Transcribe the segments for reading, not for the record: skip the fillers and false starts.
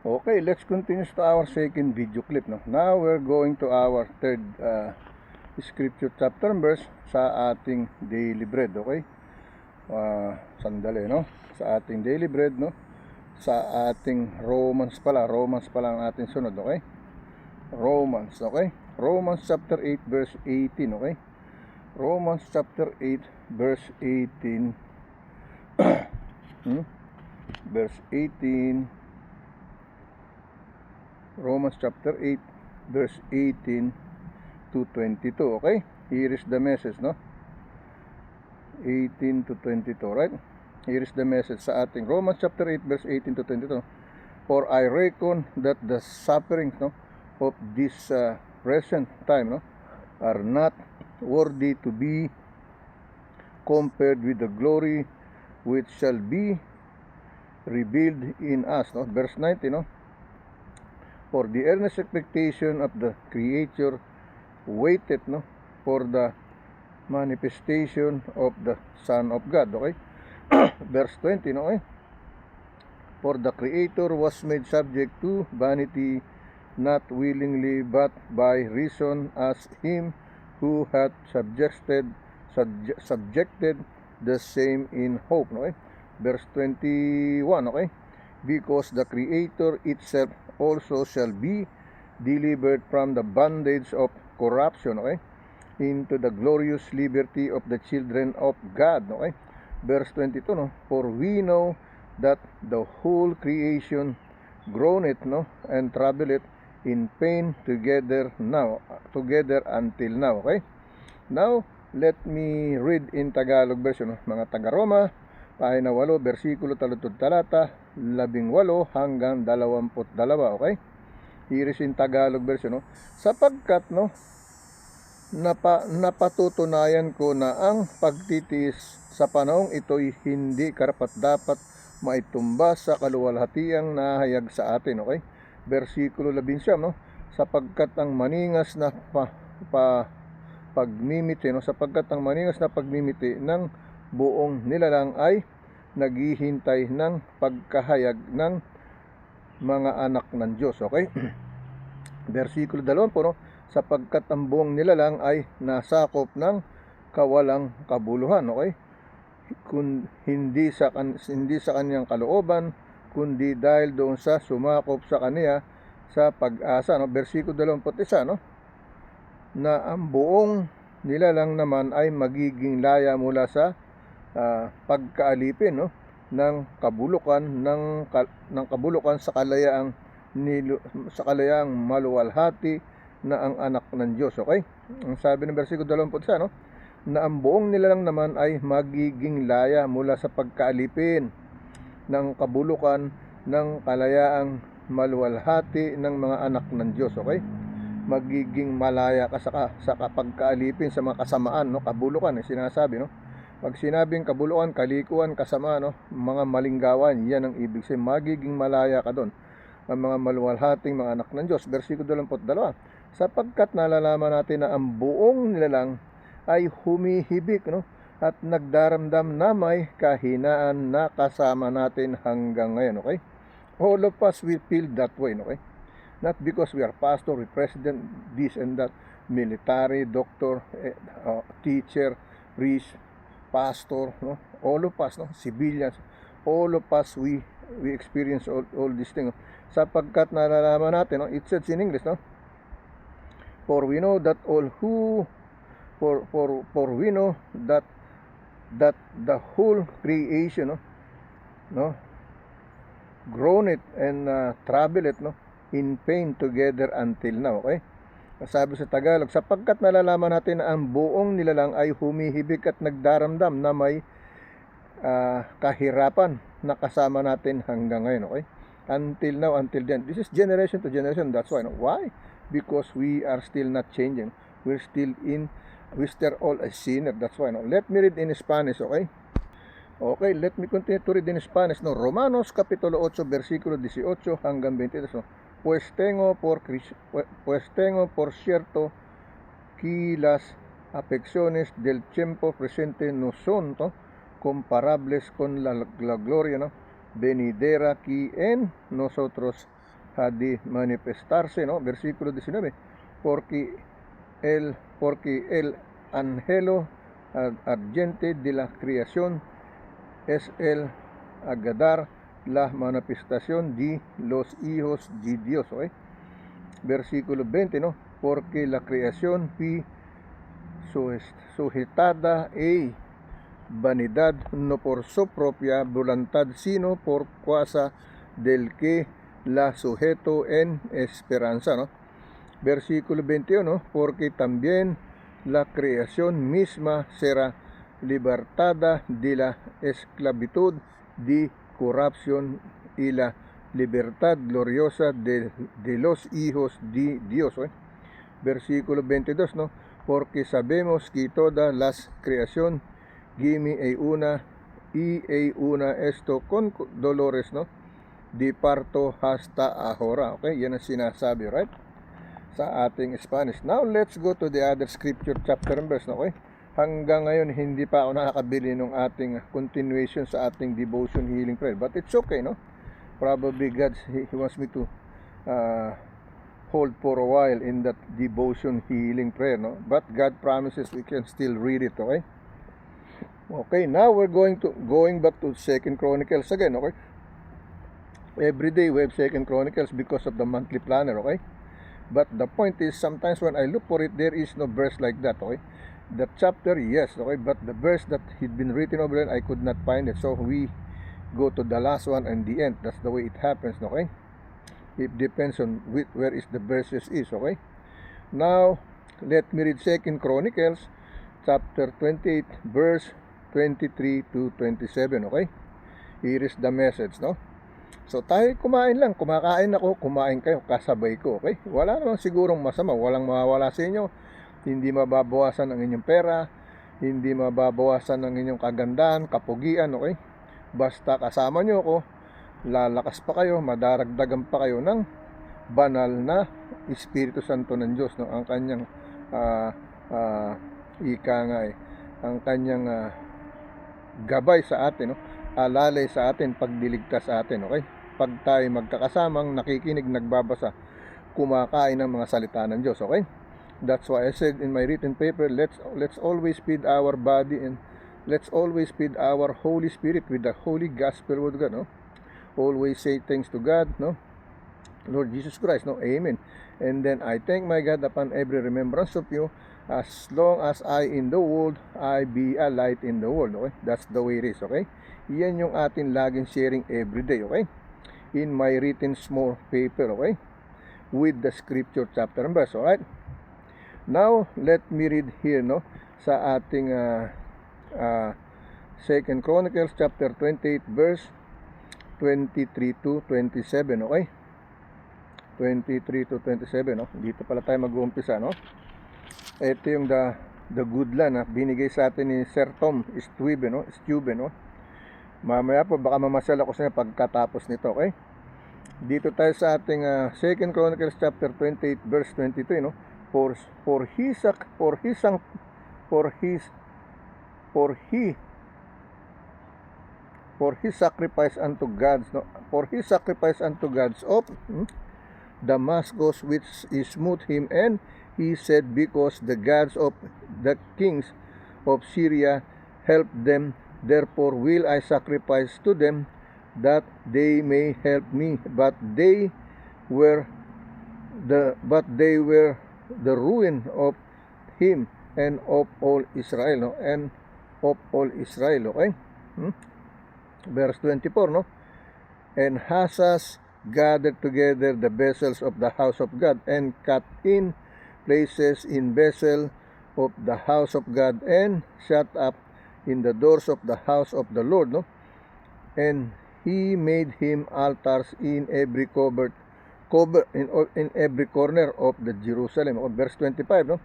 Okay, let's continue to our second video clip. No? Now we're going to our third scripture chapter and verse sa ating daily bread. Okay? Sandali, no? Sa ating daily bread, no? Sa ating Romans pala ang ating sunod. Okay? Romans, okay? Romans chapter 8 verse 18. Okay? Romans chapter 8 verse 18. Verse 18. Romans chapter 8 verse 18 to 22. Okay, here is the message, no? 18 to 22, right? Here is the message sa ating Romans chapter 8 verse 18 to 22. For I reckon that the sufferings, no, of this present time, no, are not worthy to be compared with the glory which shall be revealed in us, no? Verse 19, no? For the earnest expectation of the creature waited, no, for the manifestation of the Son of God. Okay? Verse 20, no, okay? For the creator was made subject to vanity, not willingly, but by reason as him who hath subjected the same in hope. Okay? Verse 21, okay? Because the creator itself also shall be delivered from the bondage of corruption, okay, into the glorious liberty of the children of God. Okay? Verse 22, no? For we know that the whole creation groaneth, no, and troubleth in pain together until now. Okay? Now, let me read in Tagalog version, no? Mga taga-Roma, pahina 8, versikulo talutod talata 18 hanggang 22. Okay? Here is in Tagalog version, no? Sapagkat, no, napatutunayan ko na ang pagtitiis sa panahong ito'y hindi karapat-dapat maitumba sa kaluwalhatiang nahayag sa atin. Okay? Versikulo 11, no? Sapagkat ang maningas na pagmimiti, no? Sapagkat ang maningas na pagmimiti ng buong nilalang ay naghihintay ng pagkahayag ng mga anak ng Diyos. Okay? Versikulo 20, no? Sapagkat ang buong nilalang ay nasakop ng kawalang kabuluhan. Okay? Hindi sa kanyang kalooban, kundi dahil doon sa sumakop sa kaniya sa pag-asa. No? Versikulo 21, no? Na ang buong nilalang naman ay magiging laya mula sa pagkaalipin, no, ng kabulukan sa kalayaang maluwalhati na ang anak ng Diyos. Okay? Ang sabi ng versikulo 21, no, na ang buong nilalang naman ay magiging laya mula sa pagkaalipin ng kabulukan ng kalayaang maluwalhati ng mga anak ng Diyos. Okay? Magiging malaya ka sa pagkaalipin sa mga kasamaan, no, kabulukan, sinasabi, no? Pag sinabing kabulukan, kalikuan, kasama, no, mga malinggawan, yan ang ibig sabihin. Magiging malaya ka doon. Ang mga maluwalhating mga anak ng Diyos. Versikulo 22, sapagkat nalalaman natin na ang buong nilalang ay humihibik, no, at nagdaramdam na may kahinaan na kasama natin hanggang ngayon. Okay? All of us will feel that way. Okay? Not because we are pastor, we president, this and that, military, doctor, teacher, priest, pastor, no? All of us, no? Civilians, all of us, we experience all these things, no? Sapagkat nalalaman natin, no? It says in English, no? For we know that we know that the whole creation, no, groaneth and troubleth, no, in pain together until now. Okay? Sabi sa Tagalog, sapagkat nalalaman natin na ang buong nilalang ay humihibik at nagdaramdam na may kahirapan na kasama natin hanggang ngayon. Okay? Until now, until then. This is generation to generation. That's why. No? Why? Because we are still not changing. We're still all a sinner. That's why. No? Let me read in Spanish. Okay? Okay, let me continue to read in Spanish. No? Romanos capítulo 8, versikulo 18 hanggang 23. No? Pues tengo por cierto que las afecciones del tiempo presente no son, ¿no?, comparables con la gloria, ¿no?, venidera que en nosotros ha de manifestarse, ¿no? Versículo 19, porque el angelo ardiente de la creación es el agadar la manifestación de los hijos de Dios, ¿ok? Versículo 20, ¿no? Porque la creación fue sujetada a vanidad, no por su propia voluntad, sino por causa del que la sujeto en esperanza, ¿no? Versículo 21, porque también la creación misma será libertada de la esclavitud de corrupción y la libertad gloriosa de los hijos de Dios, ¿eh? Versículo 22, ¿no? Porque sabemos que todas las creación gime y una esto con dolores, ¿no? De parto hasta ahora. Okay, yan ang sinasabi, right? Sa ating Spanish. Now, let's go to the other scripture chapter and verse, okay? Hanggang ngayon, hindi pa ako nakakabili ng ating continuation sa ating devotion healing prayer. But it's okay, no? Probably God, He wants me to hold for a while in that devotion healing prayer, no? But God promises we can still read it, okay? Okay, now we're going back to 2nd Chronicles again, okay? Every day we have 2nd Chronicles because of the monthly planner, okay? But the point is, sometimes when I look for it, there is no verse like that, okay? The chapter, yes, okay, but the verse that had been written over there, I could not find it. So we go to the last one and the end. That's the way it happens, okay? It depends on where is the verses is, okay? Now, let me read 2nd Chronicles, chapter 28, verse 23 to 27, okay? Here is the message, no? So tayo kumakain ako, kumain kayo, kasabay ko, okay? Wala namang sigurong masama, walang mawawala sa inyo, hindi mababawasan ang inyong pera, hindi mababawasan ang inyong kagandahan, kapugian, okay? Basta kasama nyo ako, lalakas pa kayo, madaragdagan pa kayo ng banal na Espiritu Santo ng Diyos, no? Ang kanyang ang kanyang gabay sa atin, no? Alalay sa atin, pagdiligtas sa atin, okay? Pag tayo magkakasamang nakikinig, nagbabasa, kumakain ng mga salita ng Diyos, okay? That's why I said in my written paper, let's always feed our body and let's always feed our Holy Spirit with the Holy Gospel of God, no? Always say thanks to God, no? Lord Jesus Christ, no? Amen. And then I thank my God upon every remembrance of you, as long as I in the world, I be a light in the world, okay? That's the way it is, okay? Yan yung atin laging sharing every day, okay? In my written small paper, okay? With the scripture chapter and verse, alright? Now, let me read here, no? Sa ating 2nd Chronicles chapter 28, verse 23 to 27, okay? 23 to 27, no? Dito pala tayo mag-uumpisa, no? Ito yung the good land, binigay sa atin ni Sir Tom Stube, no? Mamaya po baka mamasyal ako sa inyo pagkatapos nito, okay? Dito tayo sa ating 2nd Chronicles chapter 28, verse 23, no? For his sacrifice unto gods, no? For his sacrifice unto gods of Damascus, which smote him, and he said, because the gods of the kings of Syria helped them, therefore will I sacrifice to them, that they may help me. But they were the ruin of him and of all Israel, no? And of all Israel, okay? Verse 24, no? And Hazaz gathered together the vessels of the house of God, and cut in places in vessel of the house of God, and shut up in the doors of the house of the Lord, no? And he made him altars in every in every corner of the Jerusalem. Verse 25, no?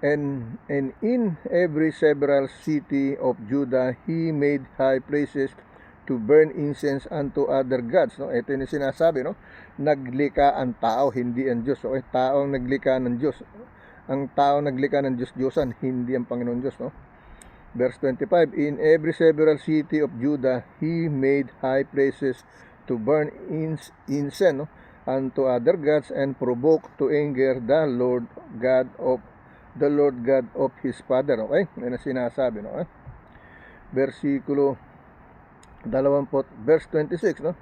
And in every several city of Judah he made high places to burn incense unto other gods, no? Ito yung sinasabi, no? Naglikha ang tao, hindi ang Diyos, okay? Taong naglikha ng Diyos. Ang tao naglikha ng Diyos-Diyosan, hindi ang Panginoon Diyos, no? Verse 25, in every several city of Judah he made high places to burn incense, no? unto other gods and provoke to anger the Lord God of his father. Okay? Yan ang sinasabi, no? Versikulo 20, verse 26, no?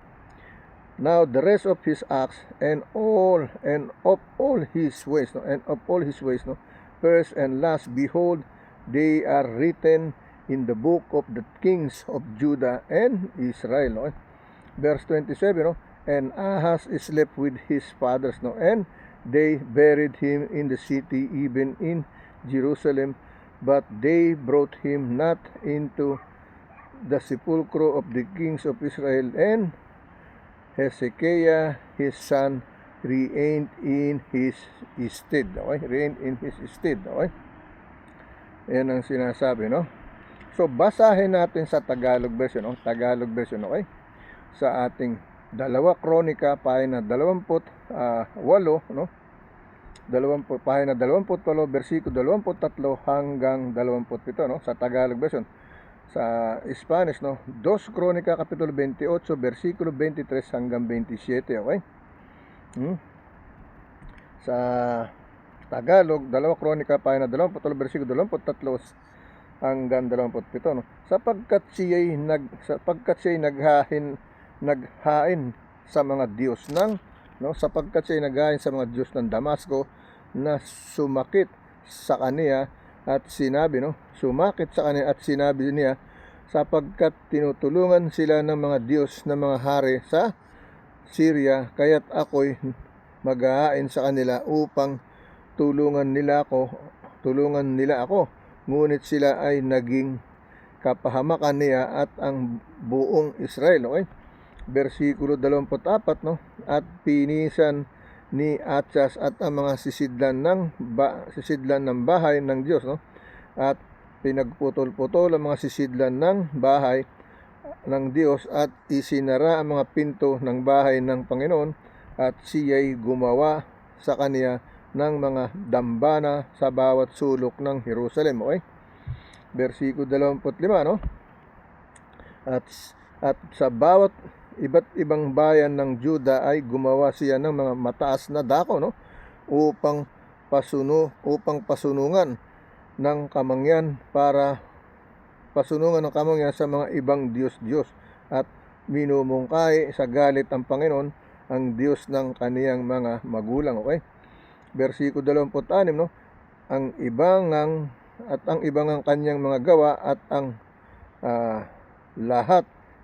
Now the rest of his acts and of all his ways, no? No? First and last, behold, they are written in the book of the kings of Judah and Israel. No? Verse 27, no? And Ahaz slept with his fathers, no? And they buried him in the city, even in Jerusalem, but they brought him not into the sepulchre of the kings of Israel. And Hezekiah his son reigned in his stead. Okay? Reigned in his stead. Okay? Yan ang sinasabi, no? So, basahin natin sa Tagalog version, no? Tagalog version, okay? Sa ating 2 Kronika, pahina 28, no? Pahina 28, versikulo 23 hanggang 27, no? Sa Tagalog version. Sa Spanish, no? 2 Kronika, kapitulo 28, versikulo 23 hanggang 27, okay? Sa Tagalog, 2 Kronika, pahina 28, versikulo 23 hanggang 27, no? Sapagkat siya'y naghain sa mga Diyos ng, no? Sapagkat siya'y naghain sa mga Diyos ng Damasco, na sumakit sa kaniya at sinabi, no? Sumakit sa kaniya at sinabi niya, sapagkat tinutulungan sila ng mga Diyos ng mga hari sa Syria, kaya't ako'y maghahain sa kanila upang tulungan nila ako. Ngunit sila ay naging kapahamakan niya at ang buong Israel. Okay? Versikulo 24, no? At pinisan ni Achaz at ang mga sisidlan ng bahay ng Diyos, no? At pinagputol-putol ang mga sisidlan ng bahay ng Diyos at isinara ang mga pinto ng bahay ng Panginoon, at siya'y gumawa sa kaniya ng mga dambana sa bawat sulok ng Jerusalem. Okay? Versikulo 25, no? At sa bawat iba't ibang bayan ng Juda ay gumawa siya ng mga mataas na dako, no? Upang pasunungan ng kamangyan sa mga ibang Diyos, at minumungkahi sa galit ang Panginoon, ang Diyos ng kaniyang mga magulang. Okay? Versikulo 26, no? Ang ibang ang kanyang mga gawa at ang lahat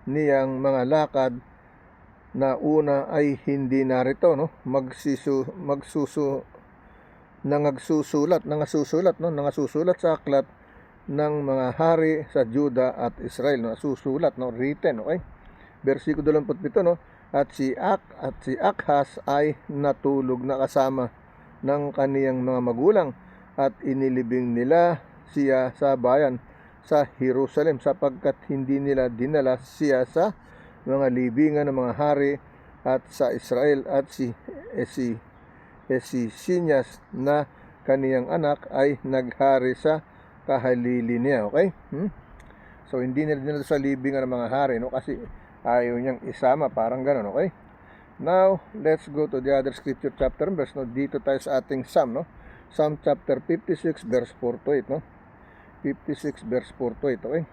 niyang mga lakad na una ay hindi narito, no? Nangasusulat sa aklat ng mga hari sa Juda at Israel, no? Susulat, no? Written, okay? Versikulo 27, no? At si Akhaz ay natulog na kasama ng kaniyang mga magulang, at inilibing nila siya sa bayan sa Jerusalem, sapagkat hindi nila dinala siya sa mga libingan ng mga hari at sa Israel. At si Sinyas na kaniyang anak ay naghari sa kahalili niya. Okay? So hindi nila dinala sa libingan ng mga hari, no? Kasi ayaw niyang isama, parang gano'n. Okay? Now, let's go to the other scripture chapter and verse, no? Dito tayo sa ating Psalm, no? Psalm chapter 56, verse 4 to 8, no? 56, verse 4 to 8, okay?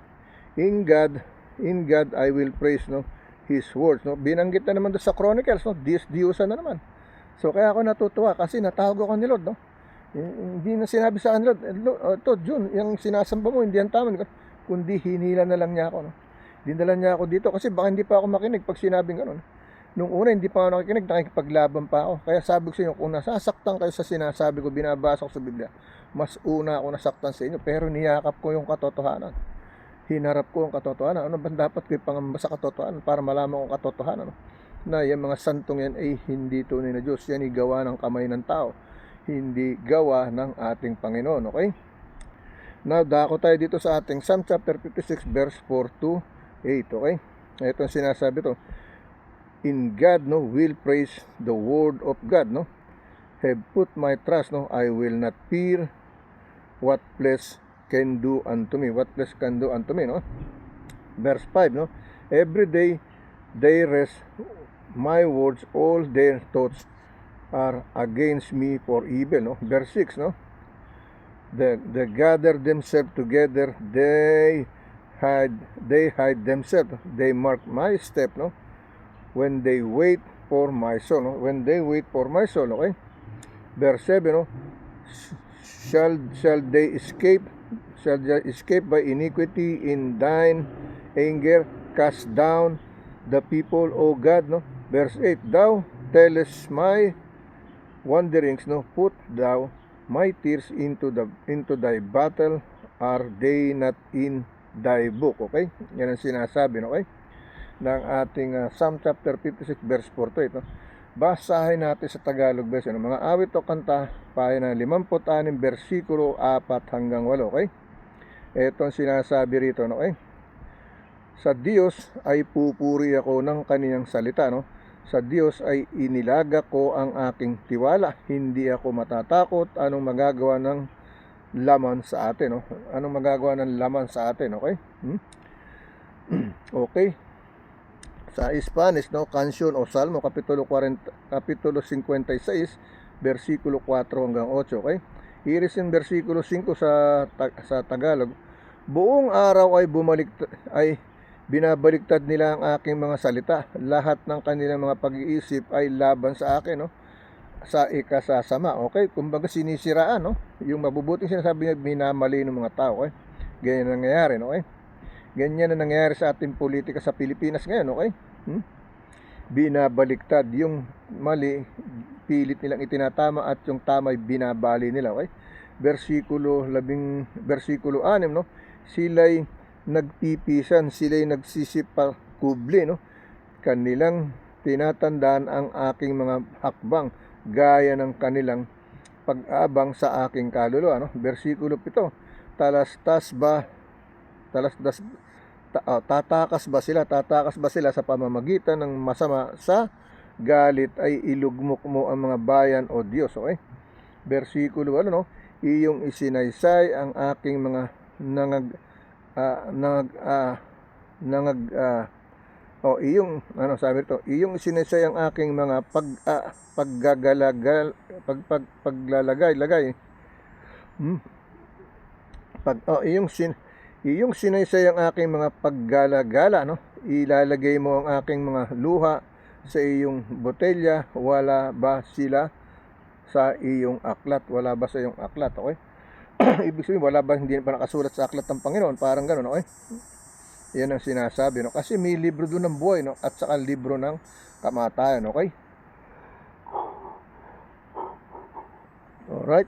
In God I will praise, no? His words, no? Binanggit na naman doon sa Chronicles, no? Diyos-Diyosan na naman. So, kaya ako natutuwa kasi natawag ako ni Lord, no? Hindi na sinabi sa akin, Lord, ito, June, yung sinasamba mo, hindi yan tama, kundi hinila na lang niya ako, no? Dinala niya ako dito kasi baka hindi pa ako makinig pag sinabing gano'n. Nung una, hindi pa ako nakikinig, nakikipaglaban pa ako. Kaya sabi ko sa inyo, kung nasasaktan kayo sa sinasabi ko, binabasa ko sa Biblia, mas una ako nasaktan sa inyo, pero niyakap ko yung katotohanan. Hinarap ko yung katotohanan. Ano ba dapat ko ipangamba sa katotohanan para malaman kong katotohanan? Na yung mga santong yan ay hindi tunay na Diyos. Yan ay gawa ng kamay ng tao, hindi gawa ng ating Panginoon. Okay? Now, dako tayo dito sa ating Psalm chapter 56, verse 4 to 8. Okay? Ito ang sinasabi to. In God, no, will praise the word of God, no? Have put my trust, no? I will not fear what flesh can do unto me. What flesh can do unto me, no? Verse 5, no? Every day they rest my words, all their thoughts are against me for evil, no? Verse 6, no? They gather themselves together, they hide themselves, they mark my step, no? When they wait for my soul, no? When they wait for my soul, okay? Verse 7, no? Shall they escape by iniquity in thine anger? Cast down the people, O God, no? Verse 8, thou tellest my wanderings, no? Put thou my tears into thy battle, are they not in thy book? Okay? Yan ang sinasabi, no? Okay? Ng ating Psalm chapter 56 verse 4 to ito. Basahin natin sa Tagalog version. Mga awit o kanta, pahina 56, versikulo 4 hanggang 8, okay? Ito ang sinasabi rito, no? Okay? Sa Diyos ay pupuri ako ng kaniyang salita, no? Sa Diyos ay inilaga ko ang aking tiwala. Hindi ako matatakot anong magagawa ng laman sa atin, no? Anong magagawa ng laman sa atin, okay? Okay. Sa Spanish, no, Canción o Salmo kapitulo 56 versikulo 4 hanggang 8, okay? Here is in versikulo 5 sa Tagalog. Buong araw ay binabaliktad nila ang aking mga salita. Lahat ng kanilang mga pag-iisip ay laban sa akin, no? Sa ikasasama, okay? Kumbaga sinisiraan, no? Yung mabubuting sinasabi niya, minamali ng mga tao, okay? Ganyan ang nangyayari, no? Okay? Ganyan ang nangyayari sa ating politika sa Pilipinas ngayon, okay? Binabaliktad yung mali, pilit nilang itinatama, at yung tama ay binabali nila, okay? Versikulo 6, no? Sila'y nagpipisan, sila'y nagsisipakubli, no? Kanilang tinatandaan ang aking mga hakbang, gaya ng kanilang pag-abang sa aking kaluluwa, no? Versikulo 7, tatakas ba sila sa pamamagitan ng masama, sa galit ay ilugmok mo ang mga bayan, o Diyos, okay? Versikulo 8, no? Iyong isinaysay ang aking mga iyong isinaysay ang aking mga iyong sinaysay ang aking mga paggalagala, no? Ilalagay mo ang aking mga luha sa iyong botelya. Wala ba sa iyong aklat? Okay? Ibig sabihin, hindi pa nakasulat sa aklat ng Panginoon, parang gano'n, okay? Yan ang sinasabi, no? Kasi may libro doon ng buhay, no? At saka libro ng kamatayan, okay? Alright.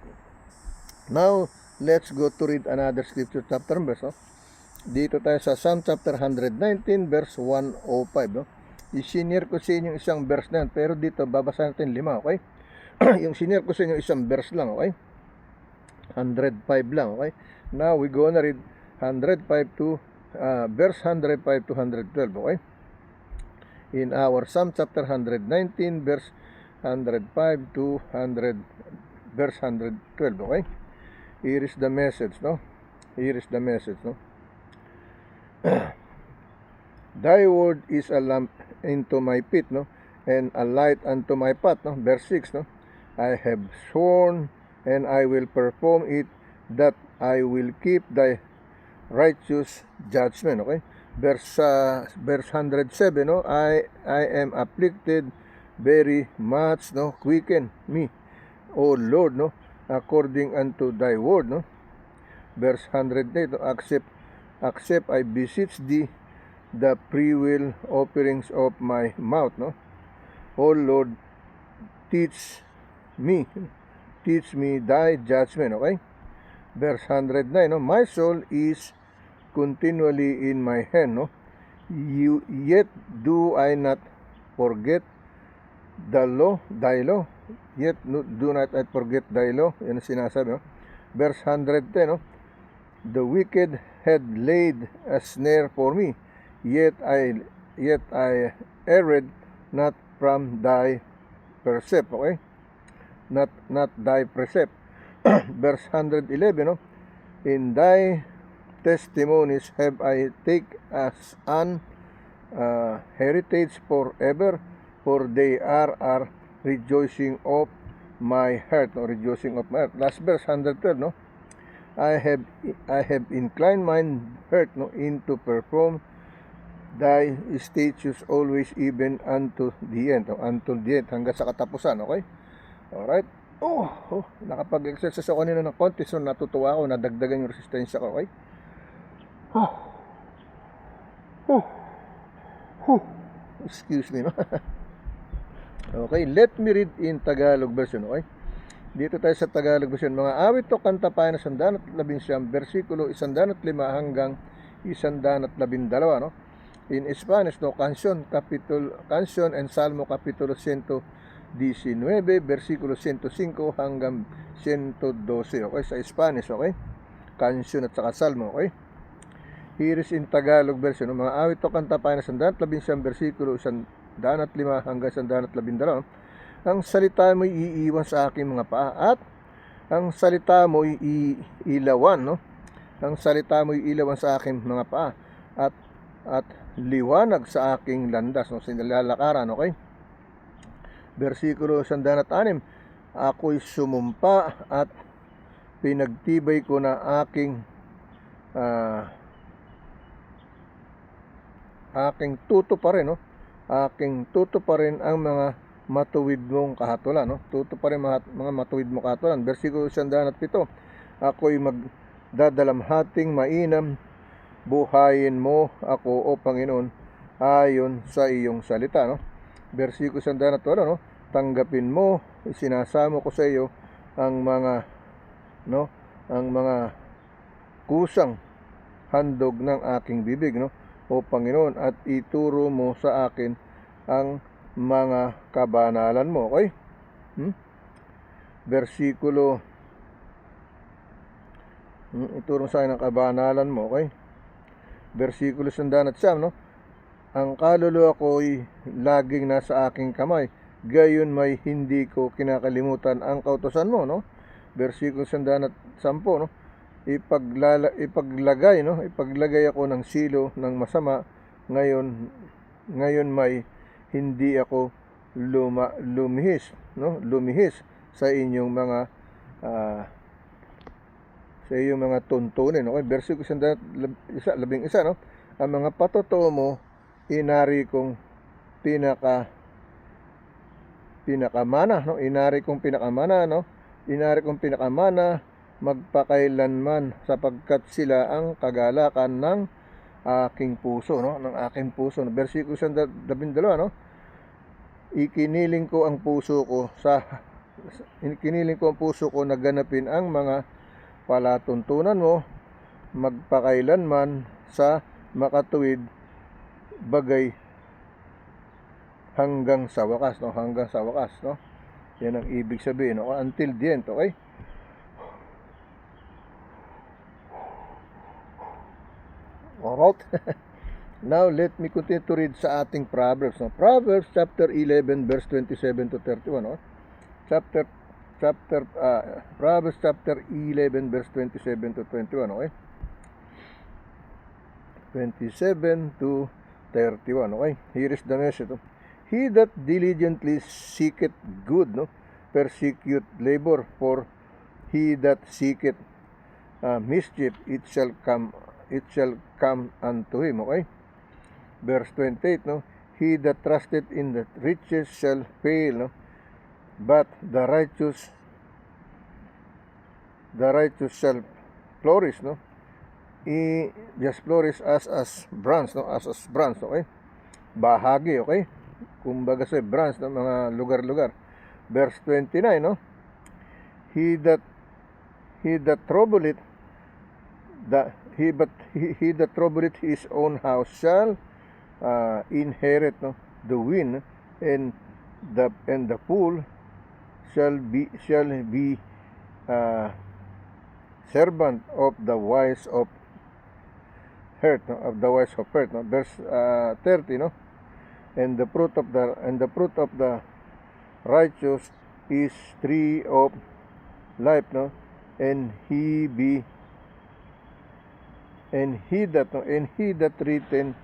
Now, let's go to read another scripture chapter and verse, no? Dito tayo sa Psalm chapter 119 verse 105, no? I-senior ko sa inyo isang verse na yan, pero dito babasahin natin 5, okay? Yung senior ko sa inyo isang verse lang, okay? 105 lang, okay? Now we gonna read 105 to verse 105 to 112, okay? In our Psalm chapter 119 verse 105 to verse 112, okay? Here is the message, no? Thy word is a lamp into my feet, no? And a light unto my path, no? Verse 6, no? I have sworn, and I will perform it, that I will keep thy righteous judgment, okay? Verse 107, no? I am afflicted very much, no? Quicken me, O Lord, no? According unto thy word, no? Verse 108, no? Accept, I beseech thee, the freewill offerings of my mouth, no? O Lord, teach me thy judgment, okay? Verse 109, no? My soul is continually in my hand, no? Yet do I not forget thy law, yet do not I forget thy law. Yan ang sinasabi, no? Verse 110, no? The wicked had laid a snare for me, yet I erred not from thy precept, okay? Not thy precept. Verse 111, no? In thy testimonies have I take as an heritage forever, for they are rejoicing of my heart, no? Rejoicing of my heart. Last verse, 112, no? I have inclined mine heart, no, into perform thy statutes always, even unto the end, no? Until the end, hanggang sa katapusan, okay? Alright. Nakapag-exercise ako kanina ng konti, so natutuwa ako, nadagdagan yung resistensya ko, okay? Excuse me, no? Okay, let me read in Tagalog version, okay? Dito tayo sa Tagalog version. Mga awit o kanta pa na 111, versikulo 105 hanggang 112, no? In Spanish, no, Canción and Salmo Kapitulo 119, versikulo 105 hanggang 112, okay? Sa Spanish, okay? Canción at saka Salmo, okay? Here is in Tagalog version, no? Mga awit o kanta pa na 111, versikulo 105 hanggang 112. Ang salita mo'y iiwan sa aking mga paa, at ang salita mo'y ilawan, no? Ang salita mo'y ilawan sa aking mga paa, at liwanag sa aking landas, no? Sinilalakaran, okay? Versikulo 106, ako'y sumumpa at pinagtibay ko na aking tutuparin, no? Aking tutuparin ang mga matuwid mong kahatulan, no? Tutuparin mga matuwid mong kahatulan. Versikulo 107, ako'y magdadalamhating mainam, buhayin mo ako, O Panginoon, ayon sa iyong salita, no? Versikulo 108, no? Tanggapin mo, isinasamo ko sa iyo ang mga, no, ang mga kusang handog ng aking bibig, no, O Panginoon, at ituro mo sa akin ang mga kabanalan mo, okay? Versikulo, ituro sa akin ang kabanalan mo, okay? Versikulo 109, no? Ang kaluluwa ko'y laging nasa aking kamay, gayon may hindi ko kinakalimutan ang kautusan mo, no? Versikulo 110, no? Ipaglagay ako ng silo ng masama, ngayon may hindi ako lumihis, no? Lumihis sa inyong mga tuntunin, okay? Versikulo 111, no? Ang mga patotoo mo inari kong pinakamana, no? Inari kong pinakamana magpakailanman, sapagkat sila ang kagalakan ng aking puso, no? Ng aking puso. Versikulo 112, no? Ikiniling ko ang puso ko na ganapin ang mga palatuntunan mo, magpakailanman sa makatuwid bagay hanggang sa wakas, no? Hanggang sa wakas, no? Yan ang ibig sabihin, no? Until the end, okay? Alright. Now, let me continue to read sa ating Proverbs, no? Proverbs chapter 11, verse 27 to 31, no? Proverbs chapter 11, verse 27 to 21, okay? 27 to 31, okay? Here is the message, no? He that diligently seeketh good, no, persecute labor, for he that seeketh mischief, it shall come unto him, okay? Verse 28, no? He that trusted in the riches shall fail, no? But the righteous shall flourish, no? Just flourish as branch, no? As branch, okay? Bahagi, okay? Kumbaga sa branch ng mga lugar-lugar. Verse 29, no? He that troubleth his own house shall inherit, no, the wind, and the fool shall be servant of the wise of heart, no, no? Verse 30, no? And the fruit of the righteous is tree of life, no? And he that written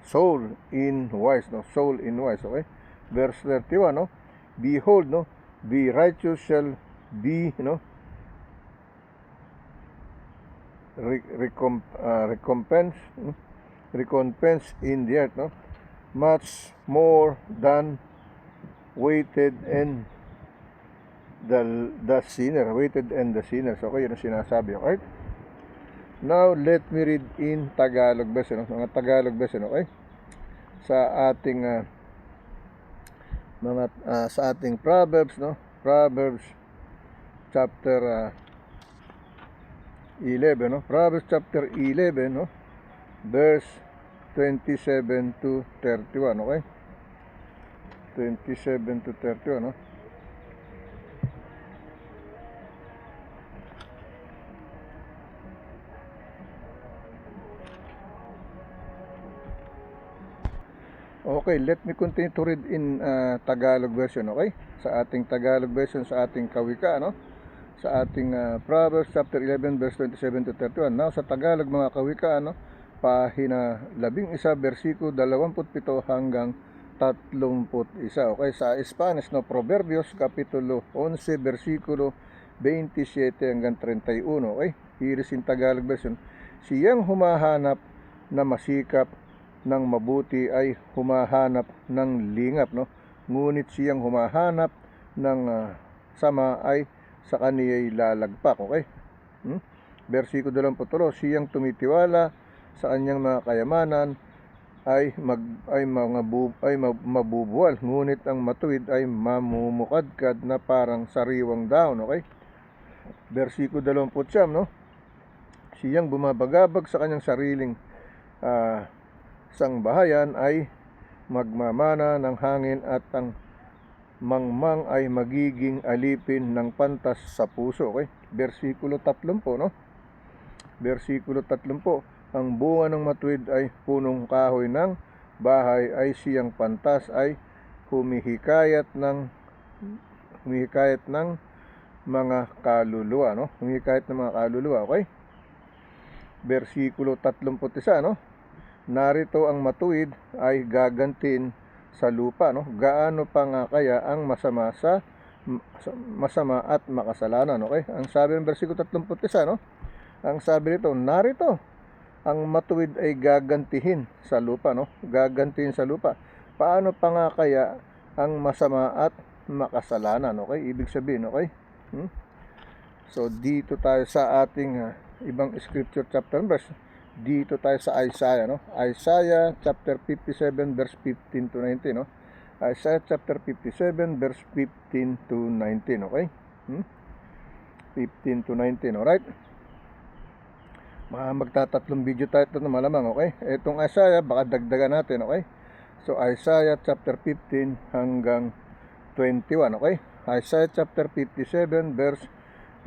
soul in wise, no? Soul in wise, okay? Verse 31, no? Behold, no? The righteous shall be, no? Recompense in the earth, no? Much more than weighted and the sinner, Okay, yun ang sinasabi, okay? Now, let me read in Tagalog version, no? Mga Tagalog version, okay? Sa ating sa ating Proverbs, no? Proverbs chapter 11, no? Proverbs chapter 11, no? Verse 27 to 31, okay? 27 to 31, no? Okay, let me continue to read in Tagalog version, okay? Sa ating Tagalog version, sa ating kawika, no? Sa ating Proverbs chapter 11 verse 27 to 31. Now, sa Tagalog mga kawika, no? Pahina 11, versikulo 27 hanggang 31. Okay, sa Spanish, no? Proverbios kapitulo 11 versikulo 27 hanggang 31. Okay, here is in Tagalog version. Siyang humahanap na masikap ng mabuti ay humahanap ng lingap, no? Ngunit siyang humahanap ng sama ay sa kaniya'y lalagpak, okay? Versikulo 23, siyang tumitiwala sa kanyang mga kayamanan ay mabubuwal, ngunit ang matuwid ay mamumukadkad na parang sariwang dahon, okay? Versikulo 29, no? Siyang bumabagabag sa kanyang sariling sangbahayan ay magmamana ng hangin at ang mangmang ay magiging alipin ng pantas sa puso, okay? Versikulo 30, no? Versikulo 30, ang bunga ng matuwid ay punong kahoy ng bahay ay siyang pantas ay humihikayat ng mga kaluluwa, no? Humihikayat ng mga kaluluwa, okay? Versikulo 31, no? Narito ang matuwid ay gagantin sa lupa, no? Gaano pa nga kaya ang masama at makasalanan, okay? Ang sabi ng versikulo 31, no? Ang sabi nito, narito ang matuwid ay gagantihin sa lupa, no? Gagantihin sa lupa. Paano pa nga kaya ang masama at makasalanan, okay? Ibig sabihin, okay? So dito tayo sa ating ibang scripture chapter verse. Dito tayo sa Isaiah, no? Isaiah chapter 57 verse 15 to 19, no? Isaiah chapter 57 verse 15 to 19, okay? 15 to 19, alright? Magtatatlong video tayo ito na malamang, okay? Itong Isaiah, baka dagdagan natin, okay? So Isaiah chapter 15 hanggang 21, okay? Isaiah chapter 57 verse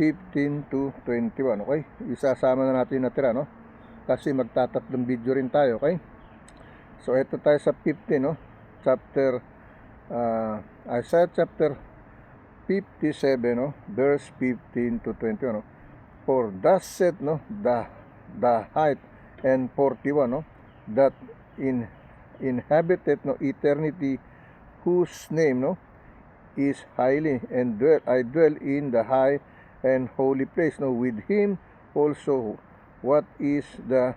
15 to 21, okay? Isasama na natin natira, no? Kasi magtatatlong video rin tayo, okay? So ito tayo sa 15, no? Chapter Isaiah chapter 57, no? Verse 15 to 21, no? For thus said, no, the height, and 41, no, that inhabited, no, eternity, whose name, no, is highly, and I dwell in the high and holy place, no, with him also. What is the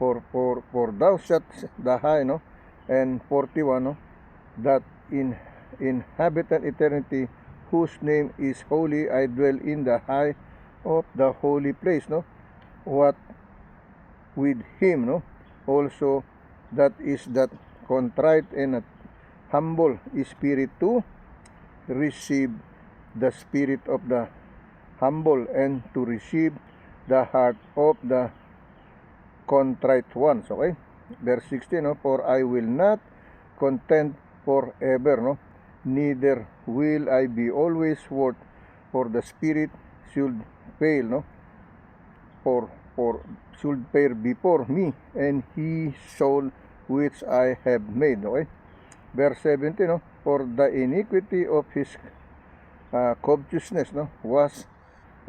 for thou shalt the high, no, and 41, no, that inhabitant eternity, whose name is holy, I dwell in the high of the holy place, no. What with him, no, also that is that contrite and humble spirit, to receive the spirit of the humble, and to receive the heart of the contrite ones, okay? Verse 16, no, for I will not contend forever, no, neither will I be always worth, for the spirit should fail, no, for should fail before me, and he soul which I have made, okay? Verse 17, no, for the iniquity of his covetousness, no, was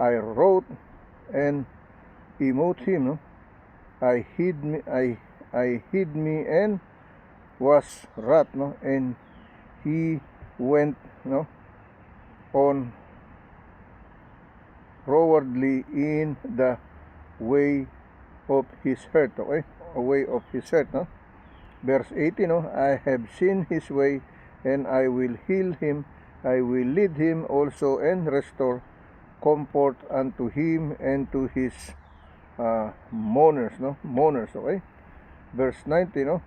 I wrote and emote him, no? I hid me and was wrath, no? And he went, no, on forwardly in the way of his hurt, okay? A way of his hurt, no? Verse 18, no? I have seen his way, and I will heal him. I will lead him also and restore comfort unto him and to his mourners, no? Mourners, okay? Verse 19, no?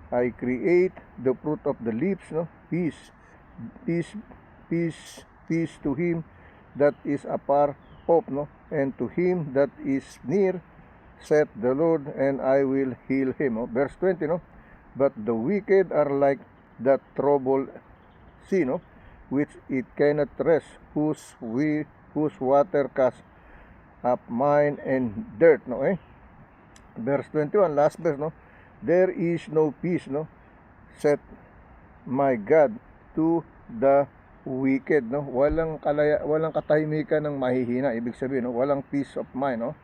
I create the fruit of the lips, no? Peace, peace, peace to him that is afar off, no? And to him that is near, saith the Lord, and I will heal him. No? Verse 20, no? But the wicked are like that troubled sea, no? Which it cannot rest, whose water casts up mine and dirt, no? Verse 21, last verse, no? There is no peace, no? Said my God to the wicked, no? Walang katahimikan ng mahihina. Ibig sabihin, no? Walang peace of mind, no?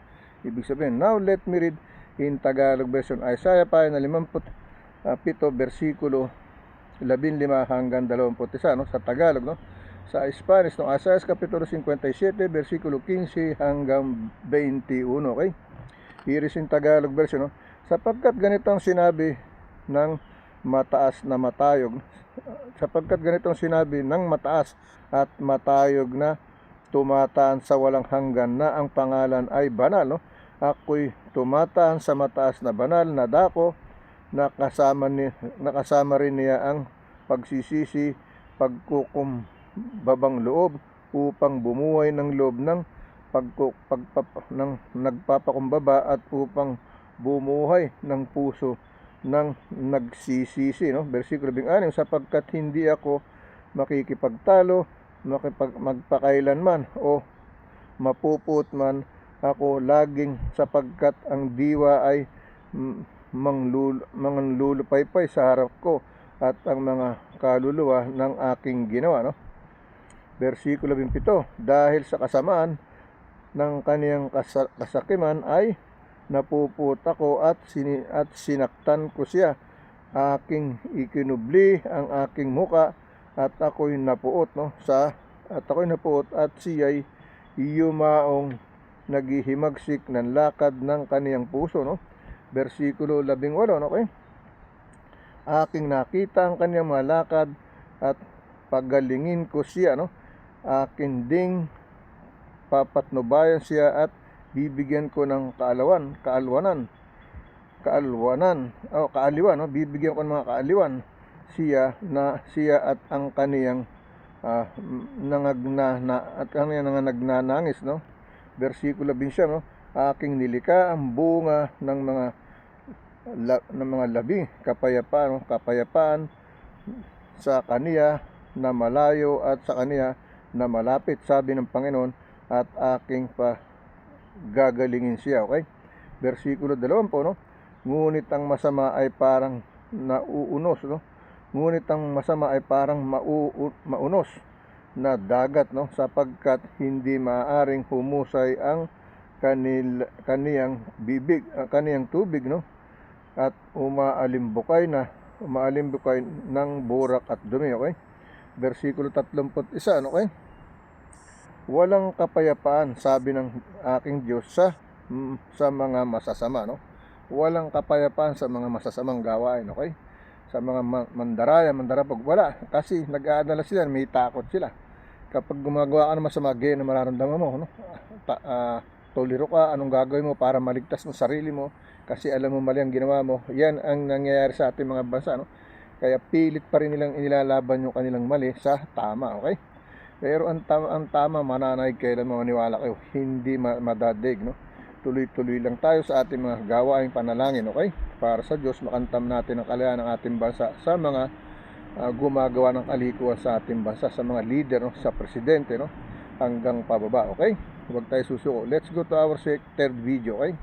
Ibig sabihin, now let me read in Tagalog version. Isaiah pa na 57 versikulo 15 hanggang 21, no? Sa Tagalog, no? Sa Spanish, no? Isaiah kapitulo 57 versikulo 15 hanggang 21, okay? Here is in Tagalog version, no? Sapagkat ganitong sinabi ng mataas na matayog, sapagkat ganitong sinabi ng mataas at matayog na tumataan sa walang hanggan na ang pangalan ay banal, no? Ako'y tumataan sa mataas na banal na dako, nakasama rin niya ang pagsisisi, pagkukumbabang loob upang bumuhay ng loob ng nagpapakumbaba at upang bumuhay ng puso ng nagsisisi, no? Versikulo 16, sapagkat hindi ako makikipagtalo magpakailanman o mapuput man ako laging, sapagkat ang diwa ay manglulupaypay sa harap ko at ang mga kaluluwa ng aking ginawa, no? Versikulo 27, dahil sa kasamaan ng kaniyang kasakiman ay napuput ako at sinaktan ko siya. Aking ikinubli ang aking muka at ako'y napuot, no? At siya'y yumaong naghihimagsik ng lakad ng kaniyang puso, no? Versikulo 18, okay? Aking nakita ang kaniyang mga lakad at pagalingin ko siya, no? Akin ding papatnubayan siya at bibigyan ko ng kaaliwan, no? Bibigyan ko ng mga kaaliwan siya at ang kaniyang nagnanangis, no? Versikulo 20, no? Aking nilika ang bunga ng mga labi, kapayapaan, no? Kapayapaan sa kaniya na malayo at sa kaniya na malapit, sabi ng Panginoon, at aking gagalingin siya, okay? Versikulo 20, no? Ngunit ang masama ay parang nauunos, no? Ngunit ang masama ay parang maunos na dagat, no? Sapagkat hindi maaaring humusay ang kaniyang tubig, no? At umalimbukay ng burak at dumi, okay? Versikulo 31, okay? Walang kapayapaan, sabi ng aking Diyos, sa mga masasama, no? Walang kapayapaan sa mga masasamang gawain, okay? Sa mga mandarapag, wala. Kasi nag-aadala sila, may takot sila. Kapag gumagawa ka ng masama, ganyan na mararamdaman mo, no? Tolero ka, anong gagawin mo para maligtas mo sarili mo? Kasi alam mo mali ang ginawa mo. Yan ang nangyayari sa ating mga bansa, no? Kaya pilit pa rin nilang inilalaban yung kanilang mali sa tama, okay? Pero ang tama mananaig, kailan maniwala kayo, hindi madadig, no? Tuloy-tuloy lang tayo sa ating mga gawaing panalangin, okay? Para sa Diyos, makantam natin ang kalayaan ng ating bansa, sa mga gumagawa ng kalikuan sa ating bansa, sa mga leader, no? Sa presidente, no? Hanggang pababa, okay? Huwag tayo susuko. Let's go to our third video, okay?